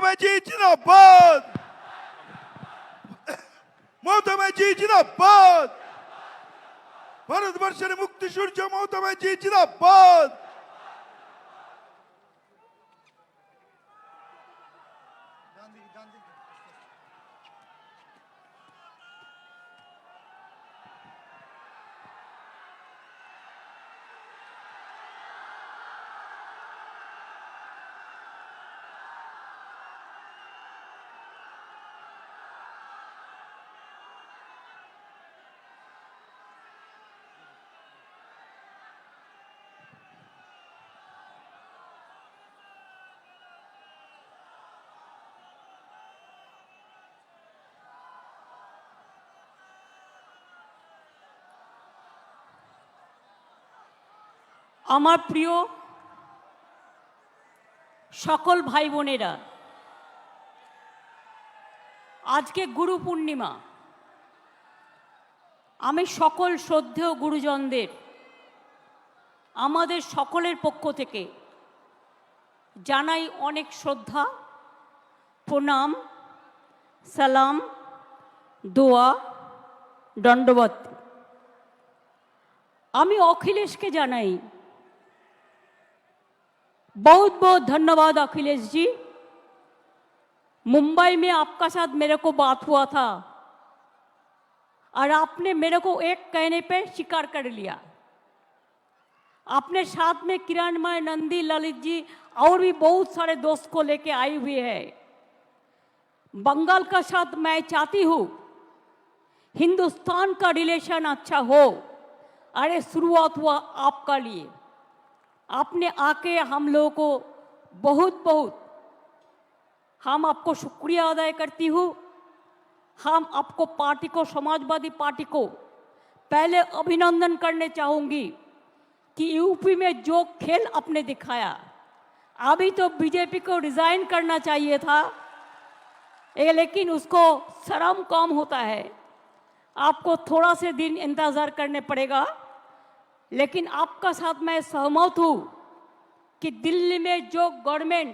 ব্যানার্জি জিন্দাবাদ, মমতা ব্যানার্জি জিন্দাবাদ, ভারতবর্ষের মুক্তি সূর্য মমতা ব্যানার্জি জিন্দাবাদ। আমার প্রিয় সকল ভাই বোনেরা, আজকে গুরু পূর্ণিমা। আমি সকল শ্রদ্ধেয় গুরুজনদের আমাদের সকলের পক্ষ থেকে জানাই অনেক শ্রদ্ধা, প্রণাম, সালাম, দোয়া, দণ্ডবত। আমি अखिलेश के জানাই बहुत बहुत धन्यवाद अखिलेश जी। मुंबई में आपका साथ मेरे को बात हुआ था और आपने मेरे को एक कहने पे स्वीकार कर लिया। आपने साथ में किरणमय, नंदी, ललित जी और भी बहुत सारे दोस्त को लेके आई हुई है। बंगाल का साथ मैं चाहती हूँ हिंदुस्तान का रिलेशन अच्छा हो। अरे शुरुआत हुआ आपका लिए, आपने आके हम लोगों को बहुत बहुत हम आपको शुक्रिया अदा करती हूँ। हम आपको पार्टी को, समाजवादी पार्टी को पहले अभिनंदन करने चाहूँगी कि यूपी में जो खेल आपने दिखाया, अभी तो बीजेपी को रिजाइन करना चाहिए था, लेकिन उसको शर्म कम होता है। आपको थोड़ा से दिन इंतज़ार करने पड़ेगा, लेकिन आपका साथ मैं सहमत हूँ कि दिल्ली में जो गवर्नमेंट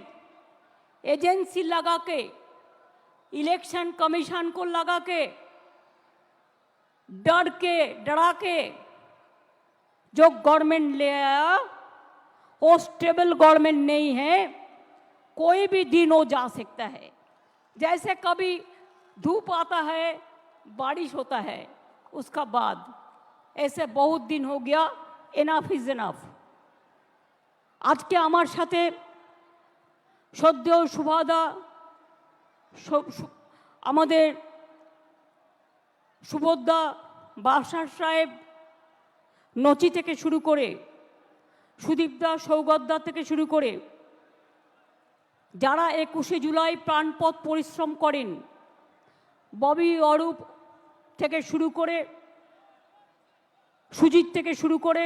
एजेंसी लगा के, इलेक्शन कमीशन को लगा के, डरा के जो गवर्नमेंट ले आया, वो स्टेबल गवर्नमेंट नहीं है। कोई भी दिन हो जा सकता है। जैसे कभी धूप आता है, बारिश होता है, उसका बाद ऐसे बहुत दिन हो गया। Enough is enough. आज के आमार साथे श्रद्धेय सुभादा, आमादेर सुभद्रा, बादशाह साहेब, नची থেকে শুরু করে সুদীপদা, সৌগতদা থেকে শুরু করে যারা 21শে জুলাই প্রাণপণ পরিশ্রম করেন, ববি, অরূপ থেকে শুরু করে সুজিত থেকে শুরু করে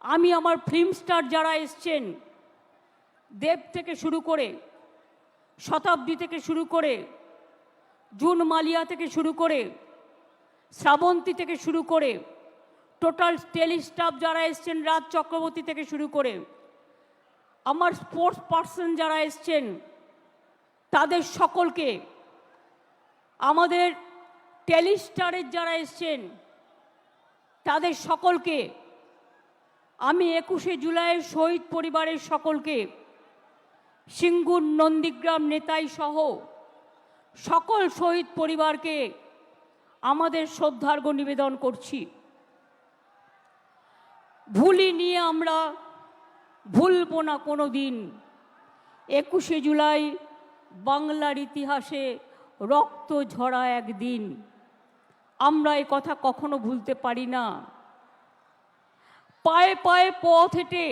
আমি আমার ফিল্ম স্টার যারা এসছেন, দেব থেকে শুরু করে শতাব্দী থেকে শুরু করে জুন মালিয়া থেকে শুরু করে শ্রাবন্তী থেকে শুরু করে টোটাল টেলি স্টাফ যারা এসছেন, রাজ চক্রবর্তী থেকে শুরু করে আমার স্পোর্টস পার্সন যারা এসছেন, তাদের সকলকে, আমাদের টেলি স্টারের যারা এসছেন তাদের সকলকে আমি 21শে জুলাই শহীদ পরিবারের সকলকে, সিঙ্গুর, নন্দীগ্রাম, নেতাই সহ সকল শহীদ পরিবারকে আমাদের শ্রদ্ধার্ঘ্য নিবেদন করছি। ভুলি নিয়ে আমরা ভুলব না কোনো দিন 21শে জুলাই বাংলার ইতিহাসে রক্ত ঝরা একদিন। আমরা এই কথা কখনো ভুলতে পারি না। পায়ে পায়ে পথ হেঁটে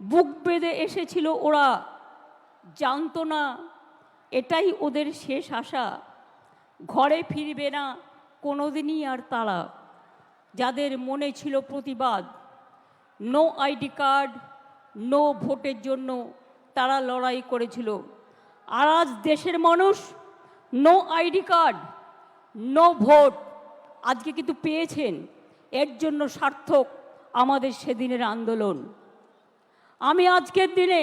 বুক বেঁধে এসেছিল ওরা, জানতো না এটাই ওদের শেষ আশা। ঘরে ফিরবে না কোনোদিনই আর তারা, যাদের মনে ছিল প্রতিবাদ। নো আইডি কার্ড, নো ভোটের জন্য তারা লড়াই করেছিল। আর আজ দেশের মানুষ no ID card, no vote আজকে কিন্তু পেয়েছেন। এর জন্য সার্থক আমাদের সেদিনের আন্দোলন। আমি আজকের দিনে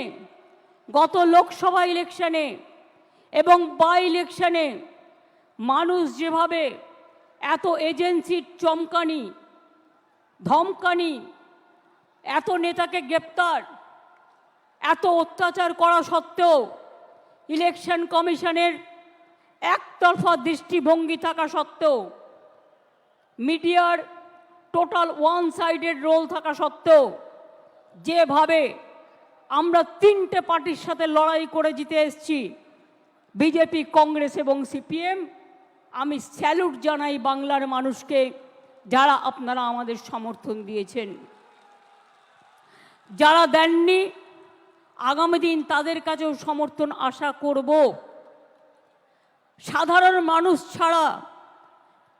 গত লোকসভা ইলেকশনে এবং বাই ইলেকশনে মানুষ যেভাবে এত এজেন্সির চমকানি, ধমকানি, এত নেতাকে গ্রেপ্তার, এত অত্যাচার করা সত্ত্বেও ইলেকশন কমিশনের একতরফা দৃষ্টিভঙ্গি থাকা সত্ত্বেও, মিডিয়ার টোটাল ওয়ান সাইডেড রোল থাকা সত্ত্বেও যেভাবে আমরা তিনটে পার্টির সাথে লড়াই করে জিতে এসেছি, বিজেপি, কংগ্রেস এবং সিপিএম, আমি স্যালুট জানাই বাংলার মানুষকে, যারা আপনারা আমাদের সমর্থন দিয়েছেন। যারা দেননি, আগামী দিন তাদের কাছেও সমর্থন আশা করব। সাধারণ মানুষ ছাড়া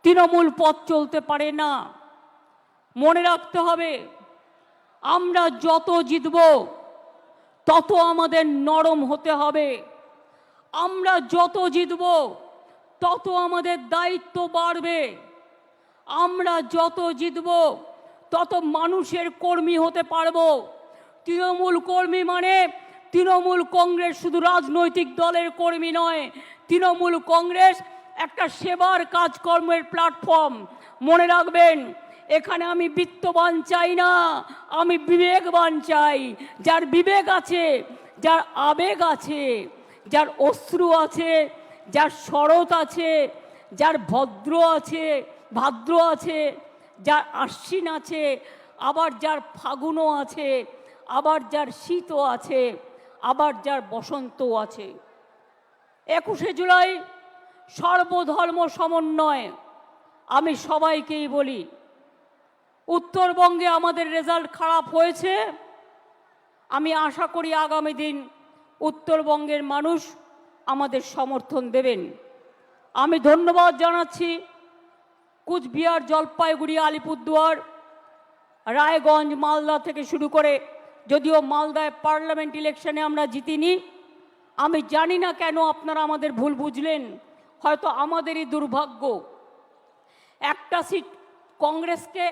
তৃণমূল পথ চলতে পারে না। মনে রাখতে হবে, আমরা যত জিতব তত আমাদের নরম হতে হবে। আমরা যত জিতব তত আমাদের দায়িত্ব বাড়বে। আমরা যত জিতব তত মানুষের কর্মী হতে পারবো। তৃণমূল কর্মী মানে তৃণমূল কংগ্রেস শুধু রাজনৈতিক দলের কর্মী নয়, তৃণমূল কংগ্রেস একটা সেবার কাজকর্মের প্ল্যাটফর্ম। মনে রাখবেন, এখানে আমি বিত্তবান চাই না, আমি বিবেকবান চাই। যার বিবেক আছে, যার আবেগ আছে, যার অশ্রু আছে, যার শরৎ আছে, যার ভাদ্র আছে, যার আশ্বিন আছে, আবার যার ফাগুনও আছে, আবার যার শীতও আছে, আবার যার বসন্তও আছে। 21শে জুলাই সর্বধর্ম সমন্বয়। আমি সবাইকেই বলি, উত্তরবঙ্গে আমাদের রেজাল্ট খারাপ হয়েছে। আমি আশা করি আগামী দিন উত্তরবঙ্গের মানুষ আমাদের সমর্থন দেবেন। আমি ধন্যবাদ জানাচ্ছি কুচবিহার, জলপাইগুড়ি, আলিপুরদুয়ার, রায়গঞ্জ, মালদা থেকে শুরু করে, যদিও মালদায় পার্লামেন্ট ইলেকশনে আমরা জিতিনি। আমি জানি না কেন আপনারা আমাদের ভুল বুঝলেন, হয়তো আমাদেরই দুর্ভাগ্য। একটা সিট কংগ্রেসকে,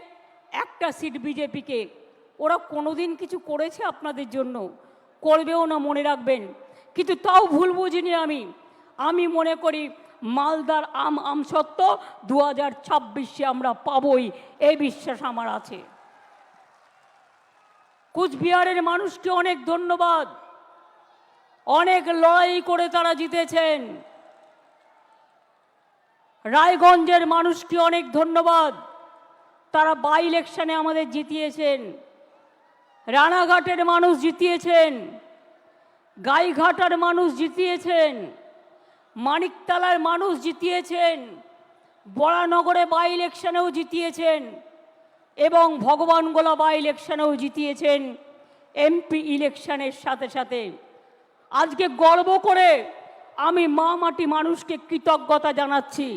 একটা সিট বিজেপিকে। ওরা কোনোদিন কিছু করেছে আপনাদের জন্য? করবেও না, মনে রাখবেন। কিন্তু তাও ভুল বুঝিনি আমি মনে করি মালদার আমসত্ত্ব 2026-এ আমরা পাবই, এই বিশ্বাস আমার আছে। কুচবিহারের মানুষকে অনেক ধন্যবাদ, অনেক লড়াই করে তারা জিতেছেন। রায়গঞ্জের মানুষকে অনেক ধন্যবাদ, তারা বাই ইলেকশনে আমাদের জিতিয়েছেন। রানাঘাটের মানুষ জিতিয়েছেন, গাইঘাটার মানুষ জিতিয়েছেন, মানিকতলার মানুষ জিতিয়েছেন, বরানগরে বাই ইলেকশনেও জিতিয়েছেন এবং ভগবানগোলা বাই ইলেকশনেও জিতিয়েছেন। এমপি ইলেকশনের সাথে সাথে আজকে গর্ব করে আমি মা মাটি মানুষকে কৃতজ্ঞতা জানাচ্ছি।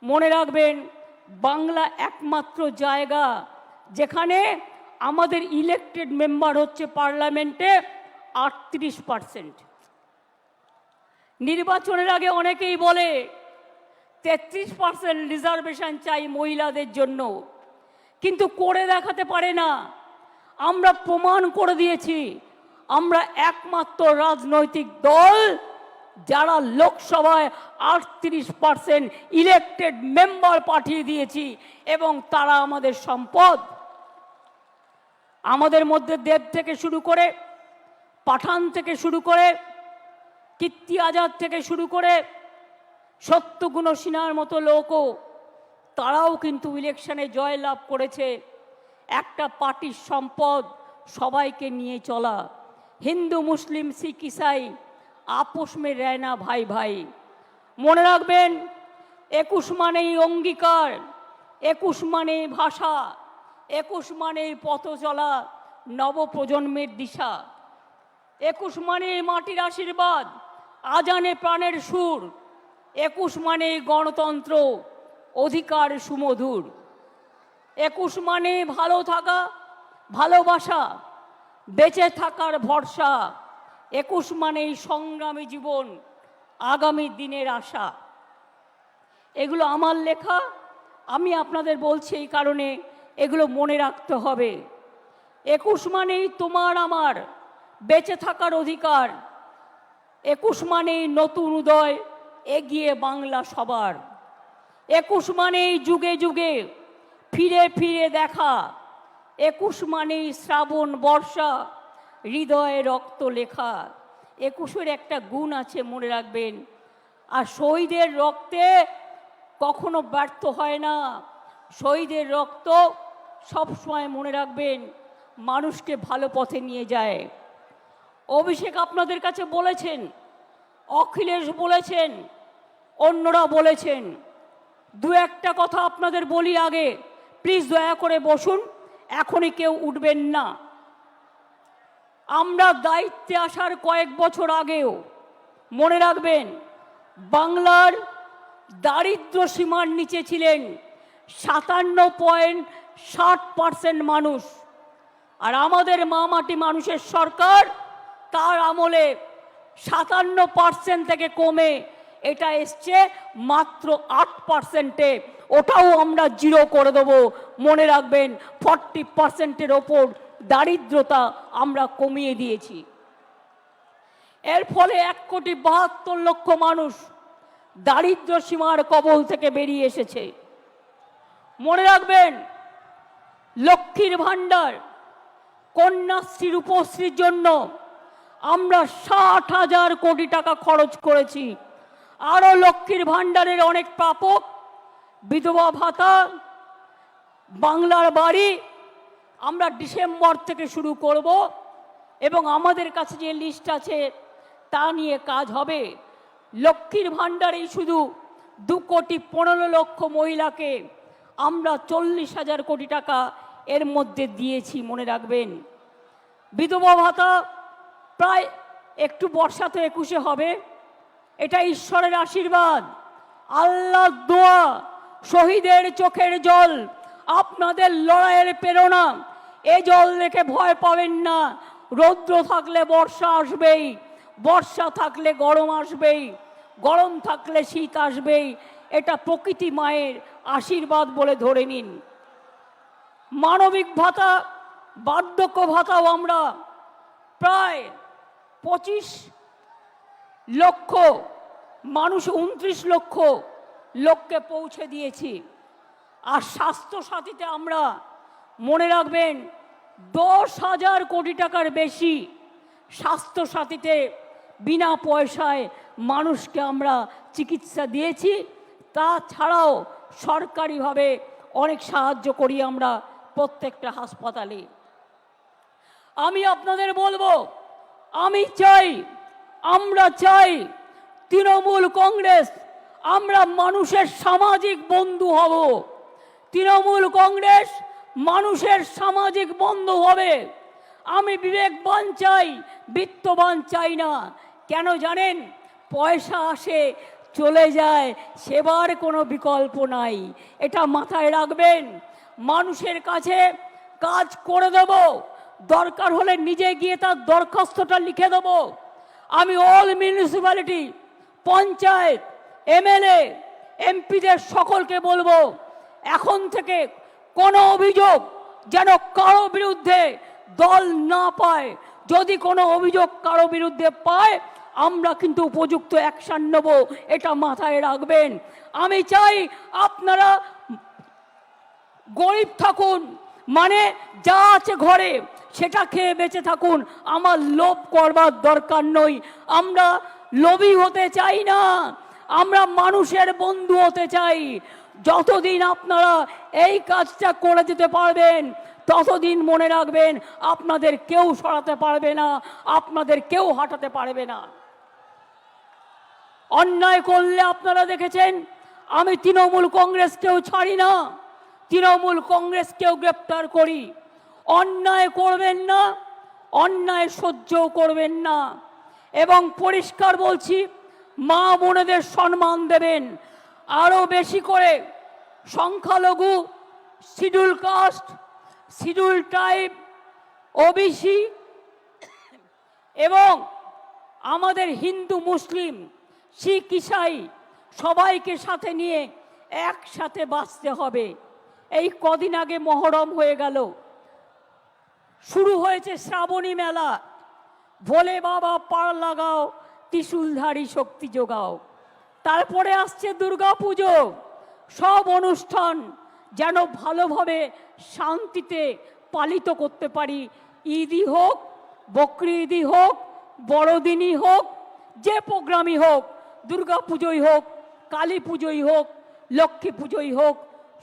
মনে রাখবেন, বাংলা একমাত্র জায়গা যেখানে আমাদের ইলেক্টেড মেম্বার হচ্ছে পার্লামেন্টে 38%। নির্বাচনের আগে অনেকেই বলে 33% রিজার্ভেশন চাই মহিলাদের জন্য, কিন্তু করে দেখাতে পারে না। আমরা প্রমাণ করে দিয়েছি আমরা একমাত্র রাজনৈতিক দল যারা লোকসভায় 38% ইলেক্টেড মেম্বার পাঠিয়ে দিয়েছি এবং তারা আমাদের সম্পদ। আমাদের মধ্যে দেব থেকে শুরু করে, পাঠান থেকে শুরু করে, কীর্তি আজাদ থেকে শুরু করে, সত্যগুণ সিনহার মতো লোকও, তারাও কিন্তু ইলেকশনে জয়লাভ করেছে। একটা পার্টির সম্পদ সবাইকে নিয়ে চলা। হিন্দু, মুসলিম, শিখ, ইসাই আপোষ মে রহনা ভাই ভাই। মনে রাখবেন, 21 মানেই অঙ্গীকার, 21 মানেই ভাষা, 21 মানেই পথ চলা নবপ্রজন্মের দিশা, 21 মানেই মাটির আশীর্বাদ, আজানে প্রাণের সুর, 21 মানেই গণতন্ত্র, অধিকার সুমধুর, 21 মানে ভালো থাকা, ভালোবাসা, বেঁচে থাকার ভরসা, 21 মানেই সংগ্রামী জীবন, আগামী দিনের আশা। এগুলো আমার লেখা, আমি আপনাদের বলছি এই কারণে এগুলো মনে রাখতে হবে। 21 মানেই তোমার আমার বেঁচে থাকার অধিকার। 21 মানেই নতুন উদয়, এগিয়ে বাংলা সবার। 21 মানেই যুগে যুগে ফিরে ফিরে দেখা। 21 মানেই শ্রাবণ বর্ষা, হৃদয়ে রক্ত লেখা। 21-এর একটা গুণ আছে, মনে রাখবেন। আর শহীদের রক্তে কখনো ব্যর্থ হয় না। শহীদের রক্ত সবসময়, মনে রাখবেন, মানুষকে ভালো পথে নিয়ে যায়। অভিষেক আপনাদের কাছে বলেছেন, অখিলেশ বলেছেন, অন্যরা বলেছেন। দু একটা কথা আপনাদের বলি আগে, প্লিজ দয়া করে বসুন, এখনই কেউ উঠবেন না। আমরা দায়িত্বে আসার কয়েক বছর আগেও, মনে রাখবেন, বাংলার দারিদ্র সীমার নিচে ছিলেন 57.60% মানুষ। আর আমাদের মাটি মানুষের সরকার, তার আমলে 57% থেকে কমে এটা এসছে মাত্র 8%-এ। ওটাও আমরা জিরো করে দেবো, মনে রাখবেন। 40%-এর ওপর দারিদ্রতা আমরা কমিয়ে দিয়েছি। এর ফলে 1,72,00,000 মানুষ দারিদ্র সীমার কবল থেকে বেরিয়ে এসেছে। মনে রাখবেন, লক্ষ্মীর ভাণ্ডার, কন্যাশ্রী, রূপশ্রীর জন্য আমরা 60,000 কোটি টাকা খরচ করেছি। আরও লক্ষ্মীর ভাণ্ডারের অনেক প্রাপক, বিধবা ভাতা, বাংলার বাড়ি আমরা ডিসেম্বর থেকে শুরু করব, এবং আমাদের কাছে যে লিস্ট আছে তা নিয়ে কাজ হবে। লক্ষ্মীর ভাণ্ডারেই শুধু 2,15,00,000 মহিলাকে আমরা 40,000 কোটি টাকা এর মধ্যে দিয়েছি, মনে রাখবেন। বিধবা ভাতা প্রায়, একটু বর্ষা তো 21-এ হবে, এটা ঈশ্বরের আশীর্বাদ, আল্লাহর দোয়া, শহীদের চোখের জল, আপনাদের লড়াইয়ের প্রেরণা। এ জল দেখে ভয় পাবেন না। রৌদ্র থাকলে বর্ষা আসবেই, বর্ষা থাকলে গরম আসবেই, গরম থাকলে শীত আসবেই। এটা প্রকৃতি মায়ের আশীর্বাদ বলে ধরে নিন। মানবিক ভাতা, বার্ধক্য ভাতাও আমরা প্রায় 25 লক্ষ মানুষ, 29 লক্ষ লোককে পৌঁছে দিয়েছি। আর স্বাস্থ্য সাথীতে আমরা, মনে রাখবেন, 10,000 কোটি টাকার বেশি স্বাস্থ্য সাথীতে বিনা পয়সায় মানুষকে আমরা চিকিৎসা দিয়েছি। তাছাড়াও সরকারিভাবে অনেক সাহায্য করি আমরা প্রত্যেকটা হাসপাতালে। আমি আপনাদের বলবো, আমি চাই, আমরা চাই, তৃণমূল কংগ্রেস, আমরা মানুষের সামাজিক বন্ধু হব। তৃণমূল কংগ্রেস মানুষের সামাজিক বন্ধু হবে। আমি বিবেকবান চাই, বিত্তবান চাই না। কেন জানেন? পয়সা আসে চলে যায়, সেবার কোনো বিকল্প নাই। এটা মাথায় রাখবেন। মানুষের কাছে কাজ করে দেব, দরকার হলে নিজে গিয়ে তার দরখাস্তটা লিখে দেব। আমি অল মিউনিসিপ্যালিটি, পঞ্চায়েত, এমএলএ, এমপিদের সকলকে বলবো, এখন থেকে কোনো অভিযোগ যেন কারো বিরুদ্ধে দল না পায়। যদি কোনো অভিযোগ কারো বিরুদ্ধে পায়, আমরা কিন্তু উপযুক্ত অ্যাকশন নেব, এটা মাথায় রাখবেন। আমি চাই আপনারা গরিব থাকুন, মানে যা আছে ঘরে সেটা খেয়ে বেঁচে থাকুন। আমার লোভ করবার দরকার নই। আমরা লোভী হতে চাই না, আমরা মানুষের বন্ধু হতে চাই। যতদিন আপনারা এই কাজটা করে যেতে পারবেন, ততদিন মনে রাখবেন, আপনাদের কেউ সরাতে পারবে না, আপনাদের কেউ হাঁটাতে পারবে না। অন্যায় করলে আপনারা দেখেছেন, আমি তৃণমূল কংগ্রেসকেও ছাড়ি না, তৃণমূল কংগ্রেসকেও গ্রেপ্তার করি। অন্যায় করবেন না, অন্যায় সহ্যও করবেন না। এবং পরিষ্কার বলছি, মা বোনেদের সম্মান দেবেন। আরও বেশি করে সংখ্যালঘু, schedule caste, schedule tribe, OBC এবং আমাদের হিন্দু, মুসলিম, শিখ, ইসাই সবাইকে সাথে নিয়ে একসাথে বাঁচতে হবে। এই কদিন আগে মহরম হয়ে গেল, শুরু হয়েছে শ্রাবণী মেলা। ভোলে বাবা পার লাগাও, ত্রিশূলধারী শক্তি যোগাও। তারপরে আসছে দুর্গা পুজো। সব অনুষ্ঠান যেন ভালোভাবে শান্তিতে পালিত করতে পারি। ঈদই হোক, বকরি ঈদই হোক, বড়দিনই হোক, যে প্রোগ্রামই হোক, দুর্গা পুজোই হোক, কালী পুজোই হোক, লক্ষ্মী পুজোই হোক,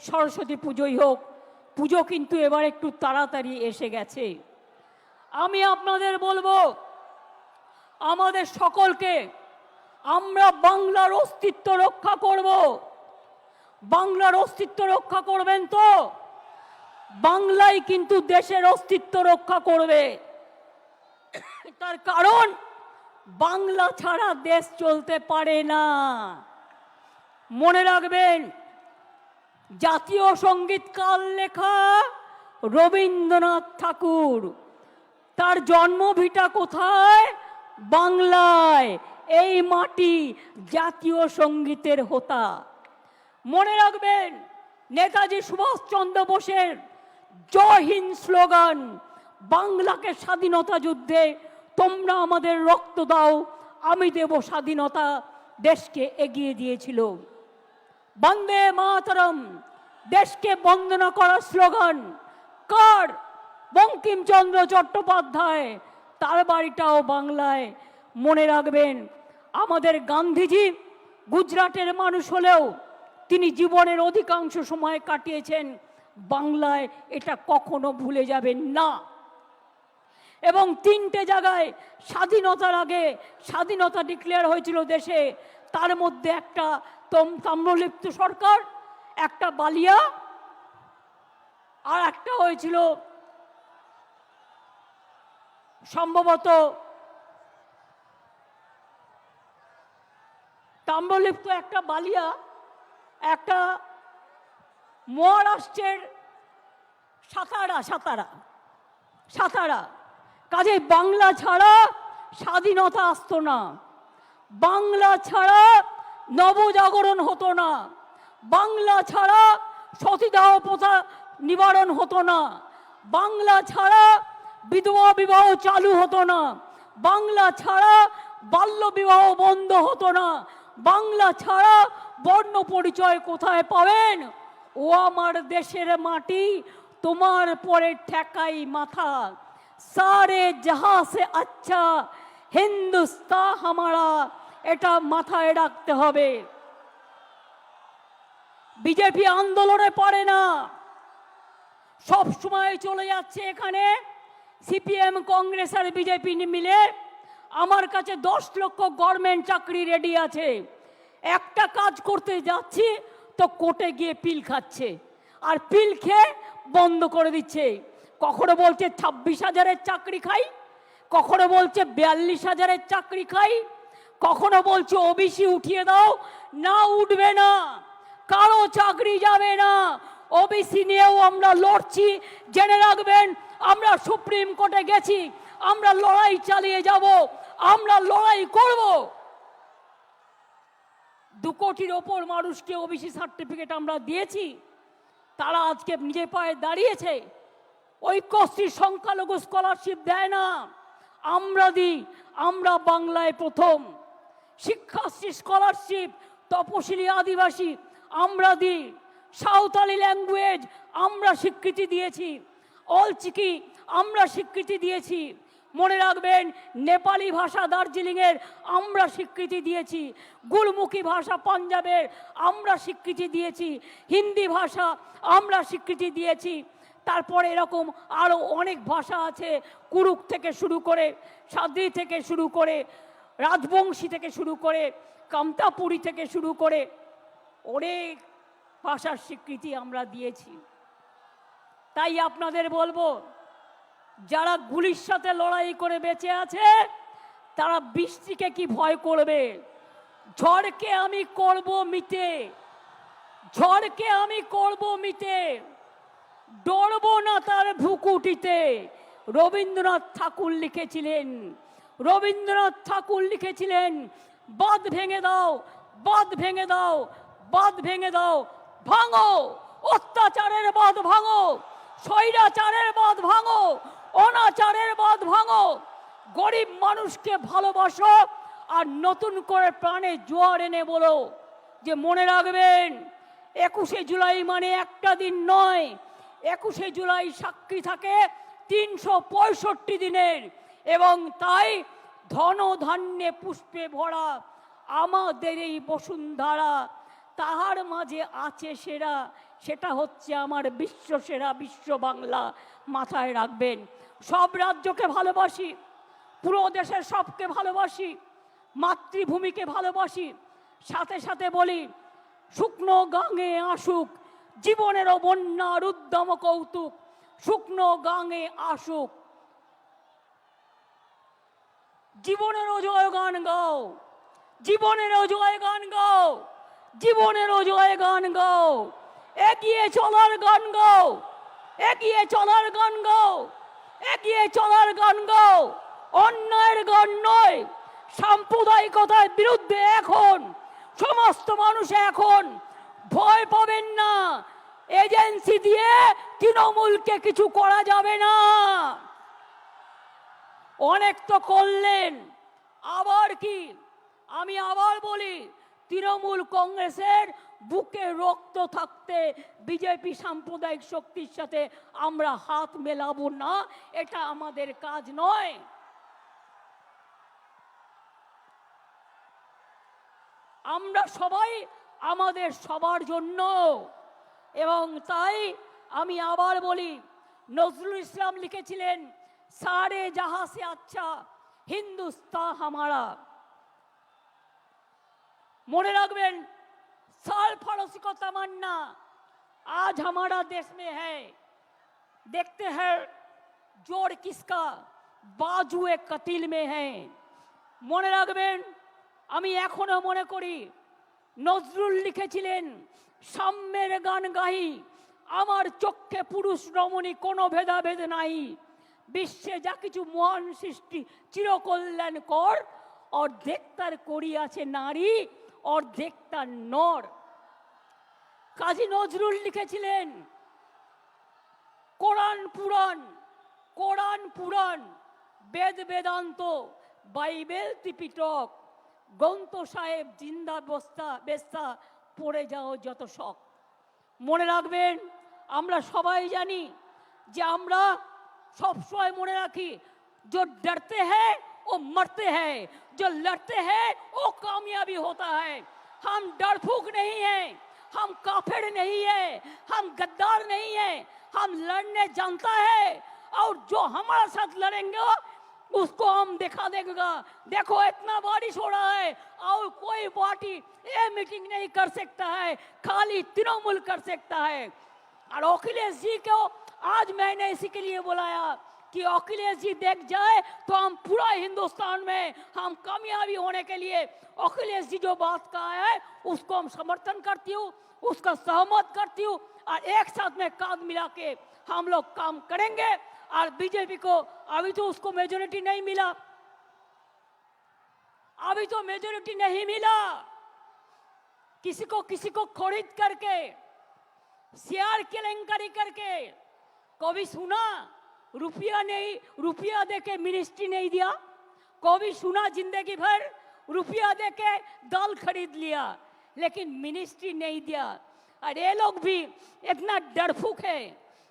সরস্বতী পুজোই হোক, পুজো কিন্তু এবার একটু তাড়াতাড়ি এসে গেছে। আমি আপনাদের বলবো, আমাদের সকলকে, আমরা বাংলার অস্তিত্ব রক্ষা করব। বাংলার অস্তিত্ব রক্ষা করবেন তো? বাংলাই কিন্তু দেশের অস্তিত্ব রক্ষা করবে। তার কারণ বাংলা ছাড়া দেশ চলতে পারে না। মনে রাখবেন, জাতীয় সঙ্গীত কার লেখা? রবীন্দ্রনাথ ঠাকুর। তার জন্মভিটা কোথায়? বাংলায়। এই মাটি জাতীয় সঙ্গীতের হোতা। মনে রাখবেন, নেতাজি সুভাষচন্দ্র বোসের জয় হিন্দ স্লোগান, বাংলাকে স্বাধীনতা যুদ্ধে তোমরা আমাদের রক্ত দাও, আমি দেব স্বাধীনতা, দেশকে এগিয়ে দিয়েছিল। বন্দে মাতরম, দেশকে বন্দনা করার স্লোগান কার? বঙ্কিমচন্দ্র চট্টোপাধ্যায়। তার বাড়িটাও বাংলায়। মনে রাখবেন, আমাদের গান্ধীজি গুজরাটের মানুষ হলেও তিনি জীবনের অধিকাংশ সময় কাটিয়েছেন বাংলায়। এটা কখনো ভুলে যাবেন না। এবং 3টে জায়গায় স্বাধীনতার আগে স্বাধীনতা ডিক্লেয়ার হয়েছিল দেশে। তার মধ্যে একটা তাম্রলিপ্ত সরকার, একটা বালিয়া, আর একটা হয়েছিল সম্ভবত তাম্রলিপ্ত, একটা বালিয়া, একটা মহারাষ্ট্রের সাতারা। কাজে বাংলা ছাড়া স্বাধীনতা আসতো না, বাংলা ছাড়া নবজাগরণ হতো না, বাংলা ছাড়া সতীদাহ প্রথা নিবারণ হতো না, বাংলা ছাড়া বিধবা বিবাহ চালু হতো না, বাংলা ছাড়া বাল্য বিবাহ বন্ধ হতো না, বাংলা ছাড়া বর্ণ পরিচয় কোথায় পাবেন? ও আমার দেশের মাটি, তোমার পরে ঠেকাই মাথা। সারে জাহা সে আচ্ছা হিন্দুস্তান হামারা, এটা মাথায় রাখতে হবে। বিজেপি আন্দোলনে পারে না, সব সময় চলে যাচ্ছে এখানে সিপিএম, কংগ্রেস আর বিজেপি মিলে। আমার কাছে 10 লক্ষ গভর্নমেন্ট চাকরি রেডি আছে। একটা কাজ করতে যাচ্ছি তো কোর্টে গিয়ে পিল খাচ্ছে, আর পিল খেয়ে বন্ধ করে দিচ্ছে। কখনো বলছে 26,000-এর চাকরি খাই, কখনো বলছে 42,000-এর চাকরি খাই, কখনো বলছে ওবিসি উঠিয়ে দাও। না, উঠবে না, কারো চাকরি যাবে না। ওবিসি নিয়েও আমরা লড়ছি। জেনে রাখবেন, আমরা সুপ্রিম কোর্টে গেছি, আমরা লড়াই চালিয়ে যাব, আমরা লড়াই করব। 2 কোটির ওপর মানুষকে ওবিসি সার্টিফিকেট আমরা দিয়েছি, তারা আজকে নিজে পায়ে দাঁড়িয়েছে। ঐক্যশ্রী সংখ্যালঘু স্কলারশিপ দেয় না, আমরা দিই। আমরা বাংলায় প্রথম। শিক্ষাশ্রী স্কলারশিপ তপশিলি আদিবাসী আমরা দিই। সাঁওতালি ল্যাঙ্গুয়েজ আমরা স্বীকৃতি দিয়েছি। অলচিকি আমরা স্বীকৃতি দিয়েছি। মনে রাখবেন, নেপালি ভাষা দার্জিলিংয়ের আমরা স্বীকৃতি দিয়েছি। গুরমুখী ভাষা পাঞ্জাবের আমরা স্বীকৃতি দিয়েছি। হিন্দি ভাষা আমরা স্বীকৃতি দিয়েছি। তারপরে এরকম আরও অনেক ভাষা আছে, কুরুক থেকে শুরু করে, সাদ্রি থেকে শুরু করে, রাজবংশী থেকে শুরু করে, কামতাপুরী থেকে শুরু করে অনেক ভাষার স্বীকৃতি আমরা দিয়েছি। তাই আপনাদের বলবো, যারা গুলির সাথে লড়াই করে বেঁচে আছে তারা বৃষ্টিকে কি ভয় করবে? ঝড়কে আমি করব মিটে, ঝড়কে আমি করব মিটে, ডরবো না তার ভুকুটিতে। রবীন্দ্রনাথ ঠাকুর লিখেছিলেন, রবীন্দ্রনাথ ঠাকুর লিখেছিলেন, বাঁধ ভেঙে দাও, বাঁধ ভেঙে দাও, বাঁধ ভেঙে দাও, ভাঙো অত্যাচারের বাঁধ, ভাঙো স্বৈরাচারের বাঁধ, ভাঙো অনাচারের বাঁধ, ভাঙো গরিব মানুষকে ভালোবাসো আর নতুন করে প্রাণে জোয়ার এনে বলো যে মনে রাখবেন 21শে জুলাই মানে একটা দিন নয়, 21শে জুলাই সাক্ষী থাকে 365 দিনের। এবং তাই ধন ধান্যে পুষ্পে ভরা আমাদের এই বসুন্ধরা, তাহার মাঝে আছে সেরা, সেটা হচ্ছে আমার বিশ্ব সেরা বিশ্ব বাংলা। মাথায় রাখবেন। সব রাজ্যকে ভালোবাসি, পুরো দেশের সবকে ভালোবাসি, মাতৃভূমিকে ভালোবাসি। সাথে সাথে বলি শুকনো গাঙে আসুক জীবনেরও বন্যার উদ্যম কৌতুক, শুকনো গাঙে আসুক জীবনেরও জয়গান গাও, জীবনেরও জয়গান গাও, জীবনেরও জয়গান গাও, এগিয়ে চলার গান গাও, এগিয়ে চলার গান গাও, এগিয়ে চলার গান গাও। অন্যায়ের গান নয়, সাম্প্রদায়িকতার বিরুদ্ধে এখন সমস্ত মানুষ এখন ভয় পাবেন না। এজেন্সি দিয়ে তৃণমূলকে কিছু করা যাবে না। অনেক তো করলেন, আবার কি? আমি আবার বলি, তৃণমূল কংগ্রেসের বুকে রক্ত থাকতে বিজেপি সাম্প্রদায়িক শক্তির সাথে আমরা হাত মেলাবো না, এটা আমাদের কাজ নয়। আমরা সবাই আমাদের সবার জন্য। এবং তাই আমি আবার বলি, নজরুল ইসলাম লিখেছিলেন সারে জাহাঁ সে আচ্ছা হিন্দুস্তান হামারা। মনে রাখবেন, साल फरोसी को तमन्ना आज हमारा देश में है, देखते हैं जोड़ किसका बाजुए कतिल में है। মনে রাখবেন, আমি এখনো মনে করি নজরুল লিখেছিলেন সাম্যের গান গাহি, আমার চক্ষে পুরুষ রমণী কোনো ভেদাভেদ নাই, বিশ্বে যা কিছু মহান সৃষ্টি চিরকল্যাণকর, অর্ধেক তার করিয়াছে নারী অর্ধেক তার নর। কাজী নজরুল লিখেছিলেন কোরআন পুরাণ, কোরআন পুরাণ, বেদ বেদান্ত, বাইবেল ত্রিপিটক, গ্রন্থ সাহেব জিন্দা বস্তা বেস্তা, পড়ে যাও যত শখ। মনে রাখবেন, আমরা সবাই জানি যে আমরা সবসময় মনে রাখি जो डरते हैं वो मरते हैं, जो लड़ते हैं वो कामयाबी होता है। हम डरफूक नहीं हैं, हम काफिर नहीं है, हम गद्दार नहीं है, हम लड़ने जानता है और जो हमारे साथ लड़ेंगे उसको हम दिखा देगा। देखो इतना बारिश हो रहा है और कोई पार्टी ये मीटिंग नहीं कर सकता है, खाली तृणमूल कर सकता है। और अखिलेश जी को आज मैंने इसी के लिए बुलाया कि अखिलेश जी देख जाए तो हम पूरा हिंदुस्तान में हम कामयाबी होने के लिए अखिलेश जी जो बात कहा है उसको हम समर्थन करती हूँ, उसका सहमत करती हूँ और एक साथ में कांध मिला के हम लोग काम करेंगे। और बीजेपी को अभी तो उसको मेजोरिटी नहीं मिला, अभी तो मेजोरिटी नहीं मिला। किसी को खरीद करके शेयर केलेंकारी करके कभी सुना रुपया नहीं, रुपया देके मिनिस्ट्री नहीं दिया? कभी सुना जिंदगी भर रुपया देके दाल खरीद लिया लेकिन मिनिस्ट्री नहीं दिया? और ये लोग भी इतना डरफूक है,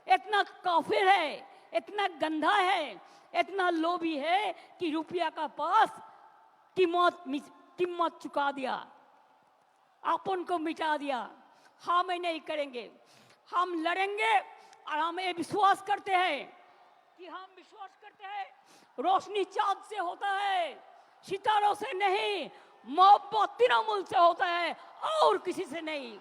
इतना काफिर है, इतना गंदा है, इतना लोभी है कि रुपया का पास कीमत चुका दिया, अपन को मिटा दिया। हम नहीं करेंगे, हम लड़ेंगे और हम ये विश्वास करते हैं कि हम विश्वास करते हैं रोशनी चांद से होता है, सितारों से नहीं, मोहब्बत तृणमूल से होता है और किसी से नहीं।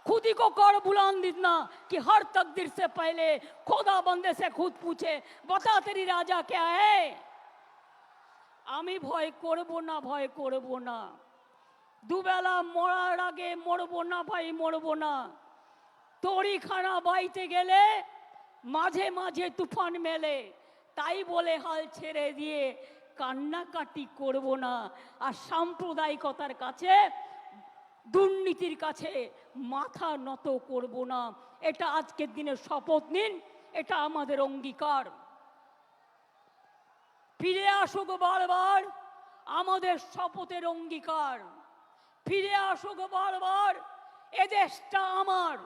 खुद ही को कर बुलान देना कि हर तकदीर से पहले खुदा बंदे से खुद पूछे बता तेरी राजा क्या है। আমি ভয় করব না, ভয় করব না, দুবেলা মরার আগে মরবো না ভাই, মরবো না। তরিখানা বাইতে গেলে মাঝে মাঝে তুফান মেলে, তাই বলে হাল ছেড়ে দিয়ে কান্নাকাটি করব না। আর সাম্প্রদায়িকতার কাছে, দুর্নীতির কাছে মাথা নত করব না। এটা আজকের দিনে শপথ নিন, এটা আমাদের অঙ্গীকার। ফিরে আসুক বারবার আমাদের শপথের অঙ্গীকার, ফিরে আসুক বারবার এদেশটা আমার,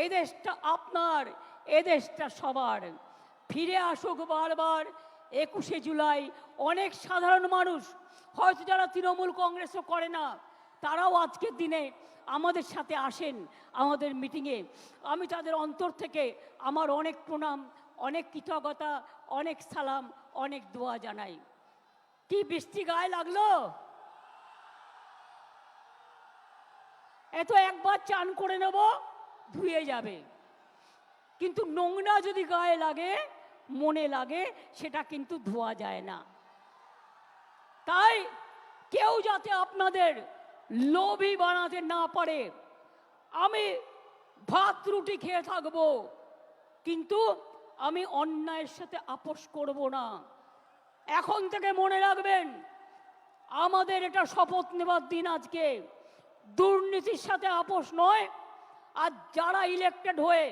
এদেশটা আপনার, এদেশটা সবার। ফিরে আসুক বারবার 21শে জুলাই। অনেক সাধারণ মানুষ হয়তো যারা তৃণমূল কংগ্রেসও করে না, তারাও আজকের দিনে আমাদের সাথে আসেন আমাদের মিটিংয়ে। আমি তাদের অন্তর থেকে আমার অনেক প্রণাম, অনেক কৃতজ্ঞতা, অনেক সালাম, অনেক দোয়া জানাই। কি বৃষ্টি গায়ে লাগলো? এত একবার চান করে নেব, ধুয়ে যাবে, কিন্তু নোংরা যদি গায়ে লাগে, মনে লাগে, সেটা কিন্তু ধোয়া যায় না। তাই কেউ যাতে আপনাদের লোভী বানাতে না পারে। আমি ভাত রুটি খেয়ে থাকবো, কিন্তু আমি অন্যায়ের সাথে আপোষ করব না। এখন থেকে মনে রাখবেন, আমাদের এটা শপথ নেবার দিন আজকে। দুর্নীতির সাথে আপোষ নয়। আর যারা ইলেক্টেড হয়ে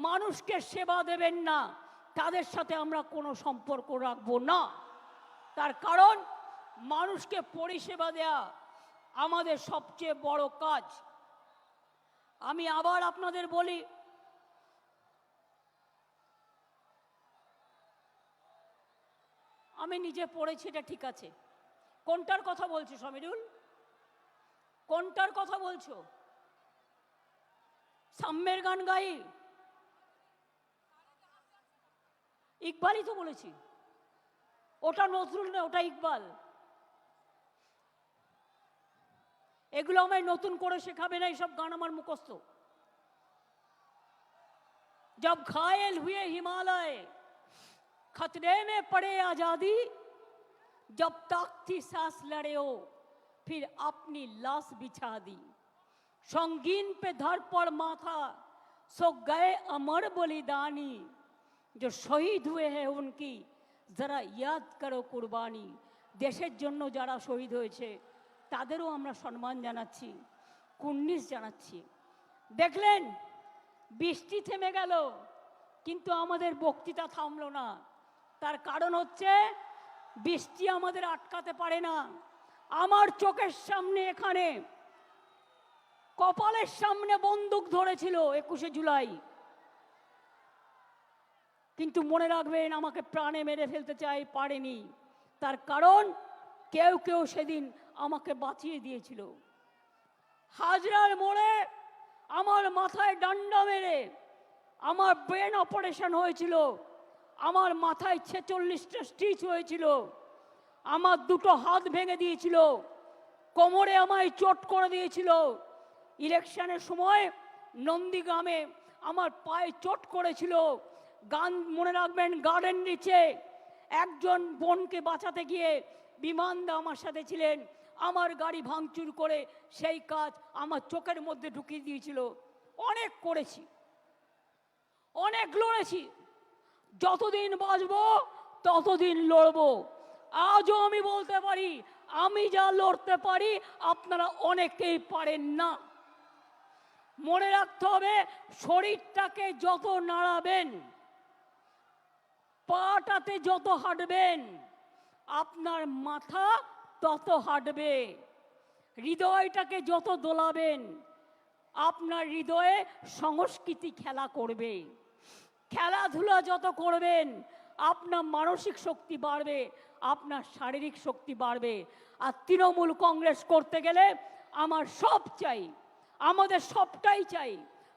মানুষকে সেবা দেবেন না, তাদের সাথে আমরা কোনো সম্পর্ক রাখবো না। তার কারণ মানুষকে পরিষেবা দেয়া আমাদের সবচেয়ে বড় কাজ। আমি আবার আপনাদের বলি, আমি নিজে পড়েছি, এটা ঠিক আছে। কোনটার কথা বলছো সমীরুল? কোনটার কথা বলছো? সাম্যের গান গাই? ইকবালই তো বলেছি। ওটা নজরুল না, ওটা ইকবাল। এগুলো আমায় নতুন করে শেখাবে না, এইসব গান আমার মুখস্থ। जब घायल हुए हिमालय खतरे में पड़े आजादी, जब तक थी सांस लड़े हो फिर अपनी लाश बिछा दी, संगीन पे धर पड़ माथा सो गए अमर बलिदानी, जो शहीद हुए हैं उनकी जरा याद करो कुर्बानी। দেশের জন্য যারা শহীদ হয়েছে তাদেরও আমরা সম্মান জানাচ্ছি, কুর্নিশ জানাচ্ছি। দেখলেন বৃষ্টি থেমে গেল, কিন্তু আমাদের বক্তৃতা থামলো না। তার কারণ হচ্ছে বৃষ্টি আমাদের আটকাতে পারে না। আমার চোখের সামনে, এখানে কপালের সামনে বন্দুক ধরেছিল 21শে জুলাই, কিন্তু মনে রাখবেন আমাকে প্রাণে মেরে ফেলতে চাই, পারেনি। তার কারণ কেউ কেউ সেদিন আমাকে বাঁচিয়ে দিয়েছিল। হাজরার মোড়ে আমার মাথায় ডান্ডা মেরে আমার ব্রেন অপারেশন হয়েছিল, আমার মাথায় 46টা স্টিচ হয়েছিল, আমার দুটো হাত ভেঙে দিয়েছিল, কোমরে আমায় চোট করে দিয়েছিল। ইলেকশনের সময় নন্দীগ্রামে আমার পায়ে চোট করেছিল। গান মনে রাখবেন, গার্ডেন নিচে একজন বোনকে বাঁচাতে গিয়ে বিমানদা আমার সাথে ছিলেন, আমার গাড়ি ভাঙচুর করে সেই কাজ আমার চোখের মধ্যে ঢুকিয়ে দিয়েছিল। অনেক করেছি, অনেক লড়েছি, যতদিন বাঁচব ততদিন লড়ব। আজও আমি বলতে পারি, আমি যা লড়তে পারি আপনারা অনেকেই পারেন না। মনে রাখতে হবে, শরীরটাকে যত নাড়াবেন, পাটাতে যত হাঁটবেন, আপনার মাথা তত হাঁটবে। হৃদয়টাকে যত দোলাবেন, আপনার হৃদয়ে সংস্কৃতি খেলা করবে। খেলাধুলা যত করবেন, আপনার মানসিক শক্তি বাড়বে, আপনার শারীরিক শক্তি বাড়বে। আর তৃণমূল কংগ্রেস করতে গেলে আমার সব চাই, আমাদের সবটাই চাই।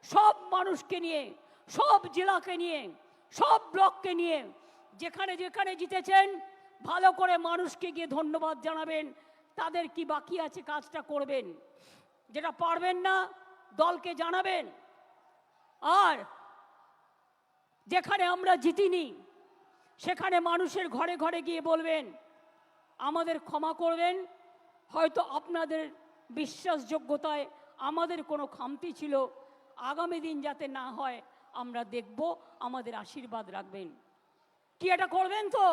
সব মানুষকে নিয়ে, সব জেলাকে নিয়ে, সব ব্লককে নিয়ে, যেখানে যেখানে জিতেছেন ভালো করে মানুষকে গিয়ে ধন্যবাদ জানাবেন। তাদের কি বাকি আছে কাজটা করবেন, যেটা পারবেন না দলকে জানাবেন। আর যেখানে আমরা জিতিনি সেখানে মানুষের ঘরে ঘরে গিয়ে বলবেন আমাদের ক্ষমা করবেন, হয়তো আপনাদের বিশ্বাসযোগ্যতায় আমাদের কোনো খামতি ছিল, আগামী দিন যাতে না হয় আমরা দেখব, আমাদের আশীর্বাদ রাখবেন। কি এটা করবেন তো?